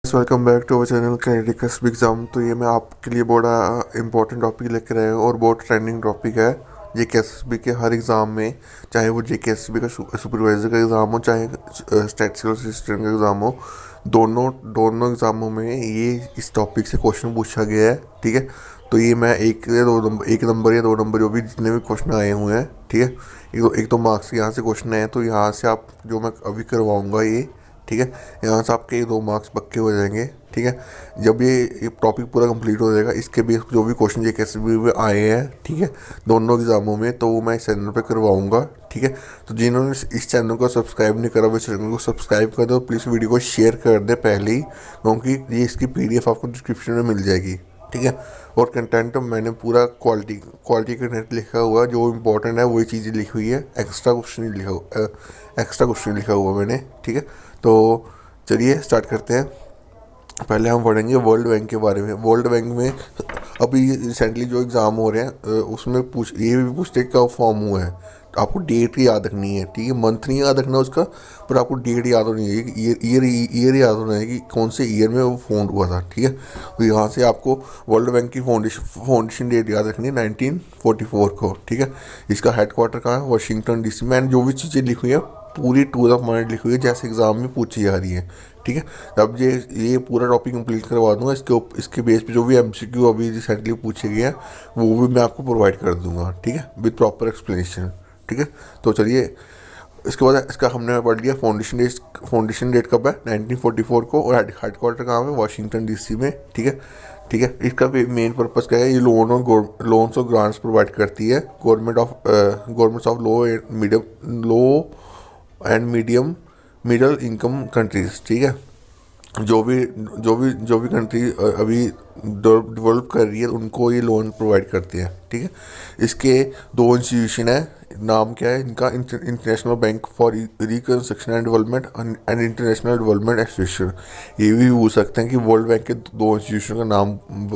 Welcome back to our channel कैनेडिक exam. तो ये मैं आपके लिए बड़ा इंपॉर्टेंट टॉपिक लेकर आया हूँ और बहुत ट्रेंडिंग टॉपिक है। जेकेएसएसबी के हर एग्ज़ाम में, चाहे वो जेकेएसएसबी का सुपरवाइज़र का एग्ज़ाम हो, चाहे स्टैटिस्टिकल असिस्टेंट का एग्ज़ाम हो, दोनों दोनों एग्ज़ामों में ये इस टॉपिक से क्वेश्चन पूछा गया है। ठीक है, तो ये मैं एक नंबर या 2 नंबर जो भी जितने भी क्वेश्चन आए हुए हैं, ठीक है, एक दो मार्क्स यहाँ से क्वेश्चन आए हैं, तो यहाँ से आप जो मैं अभी करवाऊँगा ये, ठीक है, यहाँ से आपके 2 मार्क्स पक्के हो जाएंगे। ठीक है, जब ये टॉपिक पूरा कंप्लीट हो जाएगा, इसके बेस जो भी क्वेश्चन जेकेएसएसबी में आए हैं, ठीक है, दोनों एग्जामों में, तो वो मैं इस चैनल पे करवाऊंगा। ठीक है, तो जिन्होंने इस चैनल को सब्सक्राइब नहीं करा, वो चैनल को सब्सक्राइब कर दो, प्लीज़ वीडियो को शेयर कर दे पहले ही, क्योंकि ये इसकी पीडीएफ आपको डिस्क्रिप्शन में मिल जाएगी। ठीक है, और कंटेंट मैंने पूरा क्वालिटी कंटेंट लिखा हुआ, जो इम्पोर्टेंट है वही चीज़ें लिखी हुई है, एक्स्ट्रा क्वेश्चन लिखा हुआ मैंने। ठीक है, तो चलिए स्टार्ट करते हैं। पहले हम पढ़ेंगे वर्ल्ड बैंक के बारे में। वर्ल्ड बैंक में अभी रिसेंटली जो एग्ज़ाम हो रहे हैं उसमें ये भी पूछते हैं कब फॉर्म हुआ है। तो आपको डेट याद रखनी है, ठीक है, मंथ नहीं याद रखना उसका, पर आपको डेट याद होनी है, ईयर याद होना है कि कौन से ईयर में वो फाउंड हुआ था। ठीक है, तो यहाँ से आपको वर्ल्ड बैंक की फाउंडेशन डेट याद रखनी है 1944 को। ठीक है, इसका हेडक्वार्टर कहाँ है? Washington DC. मैंने जो भी चीज़ें लिखी हुई है पूरी टू द पॉइंट लिखी हुई है, जैसे एग्जाम में पूछी जा रही है। ठीक है, अब ये पूरा टॉपिक कंप्लीट करवा दूंगा। इसके बेस पे जो भी एमसीक्यू अभी रिसेंटली पूछे गए हैं वो भी मैं आपको प्रोवाइड कर दूंगा। ठीक है, विद प्रॉपर एक्सप्लेनेशन। ठीक है, तो चलिए इसके बाद इसका हमने पढ़ लिया फाउंडेशन डेट कब है 1944 को, और हेडक्वार्टर कहाँ है? वाशिंगटन डीसी में। ठीक है, ठीक है, इसका मेन पर्पस क्या है? ये लोन्स और ग्रांट्स प्रोवाइड करती है governments of low and medium middle income countries. ठीक है, जो भी कंट्री अभी डेवलप कर रही है उनको ये लोन प्रोवाइड करते हैं। ठीक है, इसके 2 इंस्टीट्यूशन है, नाम क्या है इनका? International bank for reconstruction and development and international development association. ये भी पूछ सकते हैं कि वर्ल्ड बैंक के 2 इंस्टीट्यूशन का नाम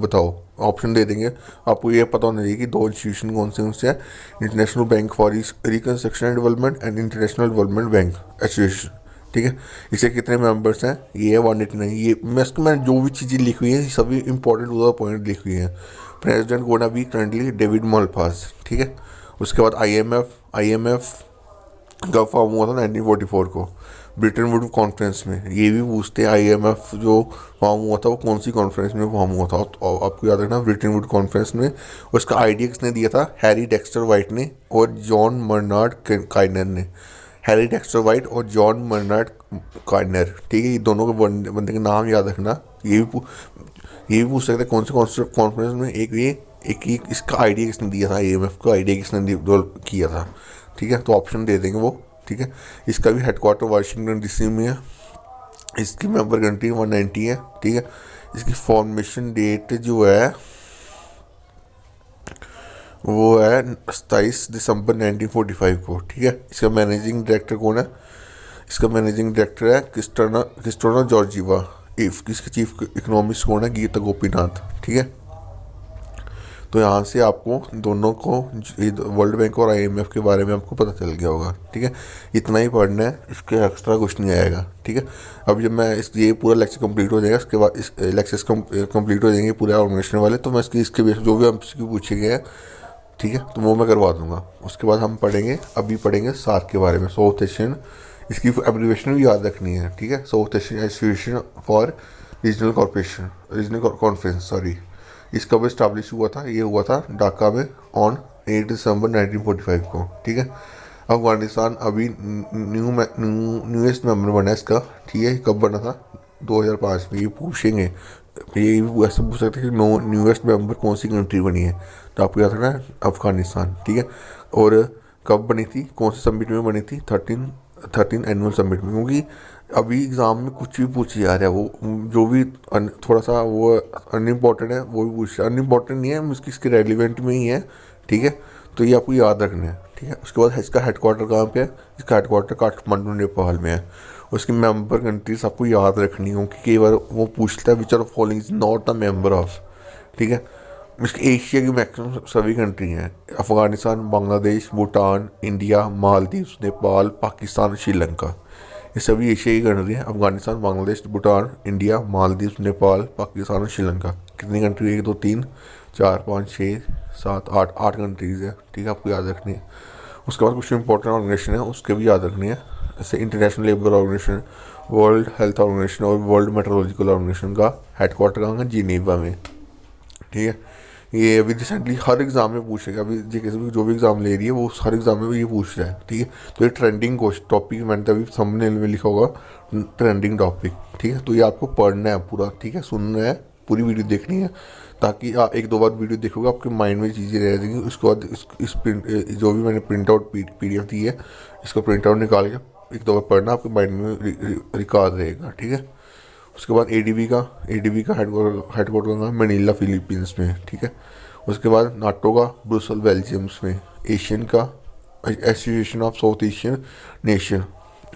बताओ, ऑप्शन दे देंगे। आपको ये पता होना चाहिए कि 2 इंस्टीट्यूशन कौन से हैं? International bank for reconstruction and development and international development bank association. ठीक है, इसे कितने मेंबर्स हैं? ये है 189। ये मैंने जो भी चीज़ें लिखी हुई हैं सभी इंपॉर्टेंट उधर पॉइंट लिखी हुई हैं। President gonna be currently David Malpass. ठीक है, उसके बाद आईएमएफ का फॉर्म हुआ था 1944 को ब्रिटेन वुड कॉन्फ्रेंस में। ये भी पूछते हैं आईएमएफ जो फॉर्म हुआ था वो कौन सी कॉन्फ्रेंस में फॉर्म हुआ था, तो आपको याद रखना ब्रिटेन वुड कॉन्फ्रेंस में। और इसका आइडिया किसने दिया था? हैरी डेक्स्टर वाइट ने और जॉन बर्नार्ड काइनर ने। हैरी डेक्स्टर वाइट और जॉन बर्नार्ड काइनर। ठीक है, ये दोनों के बंदे के नाम याद रखना। ये भी पूछ सकते हैं कौन से कॉन्फ्रेंस में। एक इसका आइडिया किसने दिया था? आईएमएफ का आइडिया किसने डेवलप किया था? ठीक है, तो ऑप्शन दे देंगे वो। ठीक है, इसका भी हेडक्वार्टर वाशिंगटन डीसी में है। इसकी मेंबर कंट्री 190 है। ठीक है, इसकी फॉर्मेशन डेट जो है वो है 27 दिसंबर 1945 को। ठीक है, इसका मैनेजिंग डायरेक्टर कौन है? इसका मैनेजिंग डायरेक्टर है क्रिस्टोना जॉर्जीवा। इसके चीफ इकोनॉमिस्ट कौन है? गीता गोपीनाथ। ठीक है, तो यहाँ से आपको दोनों को वर्ल्ड बैंक और आईएमएफ के बारे में आपको पता चल गया होगा। ठीक है, इतना ही पढ़ना है, इसके एक्स्ट्रा कुछ नहीं आएगा। ठीक है, अब जब मैं ये पूरा लेक्चर कंप्लीट हो जाएगा, इसके बाद इस लेक्चर्स कंप्लीट हो जाएंगे पूरे ऑर्गेनाइजेशन वाले, तो मैं इसके बेस जो भी हमसे पूछे गए हैं, ठीक है, तो वो मैं करवा दूंगा। उसके बाद हम अभी पढ़ेंगे सार्क के बारे में। साउथ एशियन, इसकी एब्रीविएशन भी याद रखनी है। ठीक है, south Asian association for regional conference, sorry. इसका भी इस्टाब्लिश हुआ था, ये हुआ था ढाका में ऑन 8 दिसंबर 1945 को। ठीक है, अफगानिस्तान अभी न्यूएस्ट मेंबर बना है इसका। ठीक है, कब बना था? 2005 में। ये पूछेंगे, ये ऐसे पूछ सकते हैं कि न्यूएस्ट मेंबर कौन सी कंट्री बनी है, तो आपको याद रखना है अफगानिस्तान। ठीक है, और कब बनी थी, कौन से समिट में बनी थी? 13 एनुअल समिट में। क्योंकि अभी एग्ज़ाम में कुछ भी पूछी जा रहा है, वो जो भी थोड़ा सा वो अनइम्पॉर्टेंट है वो भी पूछ, अनइम्पॉर्टेंट नहीं है, इसके रेलिवेंट में ही है। ठीक है, तो ये आपको याद रखना है। ठीक है, उसके बाद इसका हेडक्वार्टर कहाँ पे है? इसका हेडक्वार्टर काठमांडू नेपाल में है। उसकी मेंबर कंट्रीज आपको याद रखनी हो, कि कई बार वो पूछता है which are following is not a member of. ठीक है, इसकी एशिया की मैक्सिमम सभी कंट्री हैं: अफगानिस्तान, बांग्लादेश, भूटान, इंडिया, मालदीव, नेपाल, पाकिस्तान, श्रीलंका। ये सभी एशियाई कंट्री है, अफगानिस्तान, बांग्लादेश, भूटान, इंडिया, मालदीव, नेपाल, पाकिस्तान और श्रीलंका। कितनी कंट्री? 1 2 3 4 5 6 7 8 8 कंट्रीज़ है, ठीक है, आपको याद रखनी है। उसके बाद कुछ इंपॉर्टेंट ऑर्गेनाइजेशन है, उसके भी याद रखनी है, जैसे International Labour Organisation, World Health Organisation और वर्ल्ड मेट्रोलॉजिकल ऑर्गेनाइजेशन का हेडक्वार्टर कहाँ है? जिनेवा में, ठीक है। ये अभी रिसेंटली हर एग्ज़ाम में पूछेगा, अभी किसी भी जो भी एग्ज़ाम ले रही है वो हर एग्ज़ाम में ये पूछ रहा है, ठीक है। तो ये ट्रेंडिंग टॉपिक, मैंने अभी थंबनेल में लिखा होगा ट्रेंडिंग टॉपिक, ठीक है। तो ये आपको पढ़ना है पूरा, ठीक है, सुनना है, पूरी वीडियो देखनी है, ताकि आप 1 2 बार वीडियो देखोगे आपके माइंड में चीज़ें रह जाएंगी। उसके बाद जो भी मैंने प्रिंट आउट PDF दी है, इसको प्रिंट आउट निकाल के 1 2 बार पढ़ना, आपके माइंड में रिकॉर्ड रहेगा, ठीक है। उसके बाद ADB का हेडक्वार्टर कहाँ? मनीला, फिलीपींस में, ठीक है। उसके बाद नाटो का ब्रुसल, बेल्जियम्स में। एशियन का association of south Asian nation,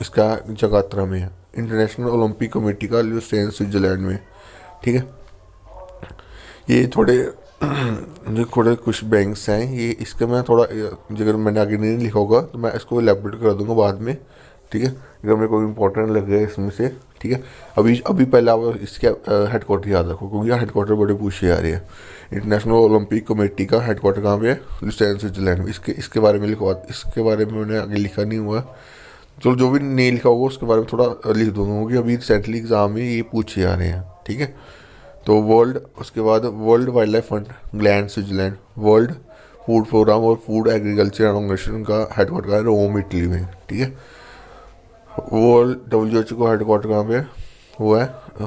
इसका जकार्ता में है। इंटरनेशनल ओलंपिक कमेटी का ल्यूसेन, स्विट्जरलैंड में, ठीक है। ये थोड़े कुछ बैंक्स हैं, ये इसका मैं थोड़ा, अगर मैंने आगे नहीं लिखा होगा तो मैं इसको एलेबोरेट कर दूंगा बाद में, ठीक है, अगर मेरे को इम्पोर्टेंट लगे इसमें से, ठीक है। अभी पहले आप इसके हेडक्वार्टर याद रखो, क्योंकि यहाँ हेडक्वार्टर बड़े पूछे जा रहे हैं। इंटरनेशनल ओलंपिक कमेटी का हेडक्वार्टर कहाँ पे है? लुसेन, स्विट्जरलैंड में। इसके बारे में लिखवा, इसके बारे में मैंने आगे लिखा नहीं हुआ, चलो जो भी नहीं लिखा होगा उसके बारे में थोड़ा लिख दूंगा, क्योंकि अभी रिसेंटली एग्जाम में ये पूछे जा रहे हैं, ठीक है। तो उसके बाद World Wild Life Fund, Gland, Switzerland. World Food Programme और फूड एग्रीकल्चर ऑर्गेनाइजेशन का हेडक्वार्टर है रोम, इटली में, ठीक है। वर्ल्ड WHO का हेडक्वार्टर कहाँ पे है?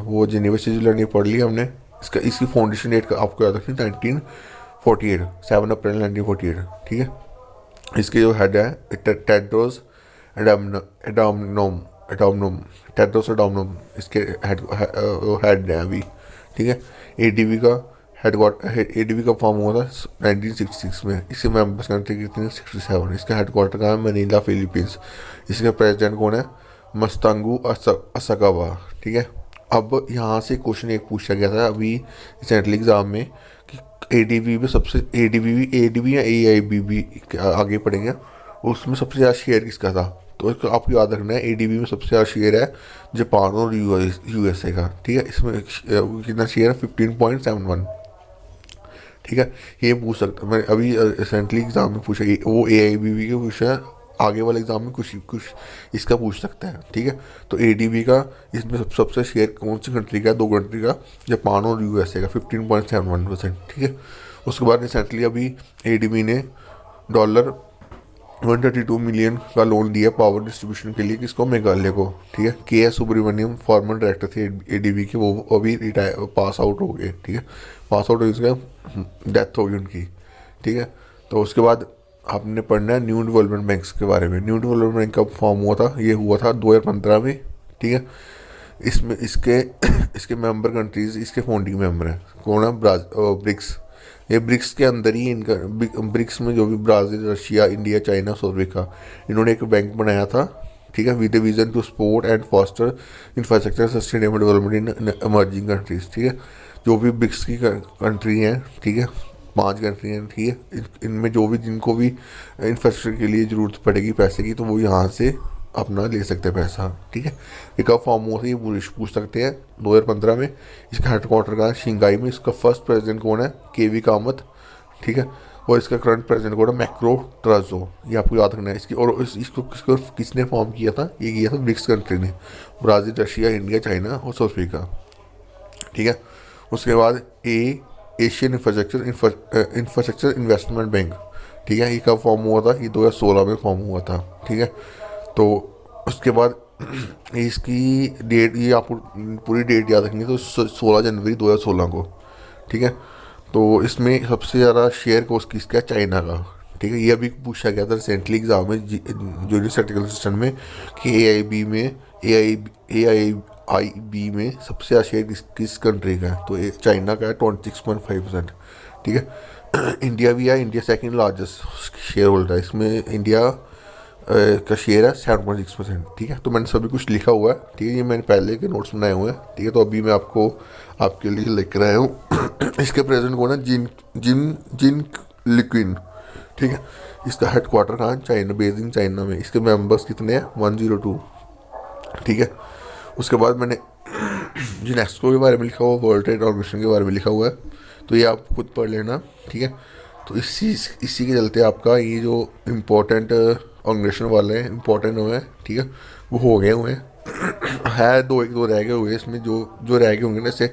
वो जिनेवा, स्विट्जरलैंड, ये पढ़ लिया हमने। इसकी फाउंडेशन डेट का आपको याद रखनी, 1948, 7 अप्रैल 1948, ठीक है। इसके जो हेड है टेड्रोस एडानोम एडानोम टेड्रोस एडानोम, इसके हेड है अभी, ठीक है। ADB का फॉर्म हुआ था 1966 में। इसके मेंबर्स कंट्री कितनी? 67। इसका हेडक्वार्टर कहाँ है? Manila, Philippines. इसके प्रेसिडेंट कौन है? मस्तांगू असाकावा, ठीक है। अब यहाँ से क्वेश्चन एक पूछा गया था अभी रिसेंटली एग्जाम में कि ADB में सबसे ADB या AIBB आगे पढ़ेंगे, उसमें सबसे ज़्यादा शेयर किसका था? तो इसको आपको याद रखना है, ADB में सबसे ज़्यादा शेयर है जापान और USA का, ठीक है। इसमें कितना शेयर है? 15.71, ठीक है। ये पूछ सकता, मैं अभी रिसेंटली एग्जाम में पूछा, वो AIBB के पूछा है, आगे वाले एग्जाम में कुछ इसका पूछ सकता है, ठीक है। तो ADB का इसमें सबसे शेयर कौन सी कंट्री का है? 2 कंट्री का, जापान और USA का, 15.71%, ठीक है। उसके बाद रिसेंटली अभी ADB ने $132 मिलियन का लोन दिया पावर डिस्ट्रीब्यूशन के लिए, किसको? मेघालय को, ठीक है। KS सुब्रमण्यम फॉर्मर डायरेक्टर थे ADB के, वो अभी पास आउट हो गए, ठीक है। पास आउट हो उसका डेथ हो गई उनकी, ठीक है। तो उसके बाद आपने पढ़ना है न्यू डेवलपमेंट बैंक्स के बारे में। न्यू डेवलपमेंट बैंक कब फॉर्म हुआ था? ये हुआ था 2015 में, ठीक है। इसमें इसके मेंबर कंट्रीज, इसके फाउंडिंग मेंबर हैं कौन है? ब्रिक्स। ये ब्रिक्स के अंदर ही इनका, ब्रिक्स में जो भी Brazil, Russia, India, China, South Africa, इन्होंने एक बैंक बनाया था, ठीक है, with vision to support and foster infrastructure sustainable development in emerging countries, ठीक है। जो भी ब्रिक्स की कंट्री हैं, ठीक है, 5 कंट्री हैं, ठीक है, इनमें जो भी जिनको भी इंफ्रास्ट्रक्चर के लिए ज़रूरत पड़ेगी पैसे की, तो वो यहाँ से अपना ले सकते हैं पैसा, ठीक है। ये कब फॉर्म हुआ था ये पूछ सकते हैं, 2015 में। इसका हेडक्वार्टर का शिंगाई में। इसका फर्स्ट प्रेसिडेंट कौन है? KV कामत, ठीक है। और इसका करंट प्रेसिडेंट कौन है? मैक्रो ट्राजो, ये आपको याद रखना है। इसको किसने फॉर्म किया था? ये किया था ब्रिक्स कंट्री ने, ब्राज़ील, रशिया, इंडिया, चाइना और साउथ अफ्रीका, ठीक है। उसके बाद एशियन इंफ्रास्ट्रक्चर इन्वेस्टमेंट बैंक, ठीक है। ये कब फॉर्म हुआ था? ये 2016 में फॉर्म हुआ था, ठीक है। तो उसके बाद इसकी डेट, ये आपको पूरी डेट याद रखनी है, तो 16 जनवरी 2016 को, ठीक है। तो इसमें सबसे ज़्यादा शेयर कोर्स किसका है? चाइना का, ठीक है। ये अभी पूछा गया था रिसेंटली एग्जाम में जूनियर स्टैटिस्टिकल सिस्टम में कि AIB में सबसे ज़्यादा शेयर किस कंट्री का है? तो चाइना का है 26.5%, ठीक है। इंडिया भी है, India second largest share holder है, इसमें इंडिया का शेयर है 7.6%, ठीक है। तो मैंने सभी कुछ लिखा हुआ है, ठीक है, ये मैंने पहले के नोट्स बनाए हुए हैं, ठीक है। तो अभी मैं आपके लिए लिख रहा हूँ। इसके प्रेसिडेंट कौन है? जिन लिक्विन, ठीक है। इसका हेडक्वार्टर कहाँ? चाइना, बेजिंग, चाइना में। इसके मेंबर्स कितने हैं? 102। ठीक है। उसके बाद मैंने यूनेस्को के बारे में लिखा हुआ, वर्ल्ड ट्रेड ऑर्गेनाइजेशन के बारे में लिखा हुआ है, तो ये आप खुद पढ़ लेना, ठीक है। तो इसी के चलते आपका ये जो इम्पोर्टेंट ऑर्गेनाइजेशन वाले हैं, इम्पोर्टेंट हुए हैं, ठीक है, वो हो गए हुए हैं। है दो, एक दो रह गए हुए इसमें, जो जो रह गए होंगे ना, जैसे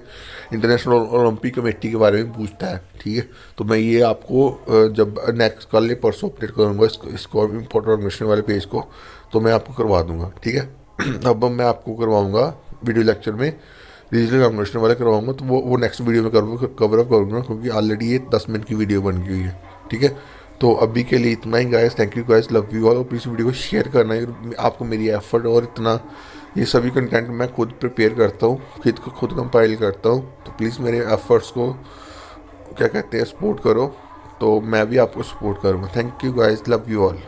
इंटरनेशनल ओलंपिक कमेटी के बारे में पूछता है, ठीक है। तो मैं ये आपको जब नेक्स्ट कल या परसों अपडेट करूँगा इसको इम्पोर्टेंट ऑर्गेनाइजेशन वाले पेज को, तो मैं आपको करवा दूंगा, ठीक है। अब मैं आपको करवाऊँगा वीडियो लेक्चर में रीजनल ऑर्गेनाइजेशन वाले करवाऊँगा, तो वो नेक्स्ट वीडियो में कवर अप करूँगा, क्योंकि ऑलरेडी ये 10 मिनट की वीडियो बन गई है, ठीक है। तो अभी के लिए इतना ही guys, thank you guys, love you all. और प्लीज़ वीडियो को शेयर करना है, आपको मेरी एफर्ट और इतना ये सभी कंटेंट मैं खुद प्रिपेयर करता हूँ, खुद कंपाइल करता हूँ, तो प्लीज़ मेरे एफर्ट्स को क्या कहते हैं सपोर्ट करो, तो मैं भी आपको सपोर्ट करूँगा। Thank you guys, love you all.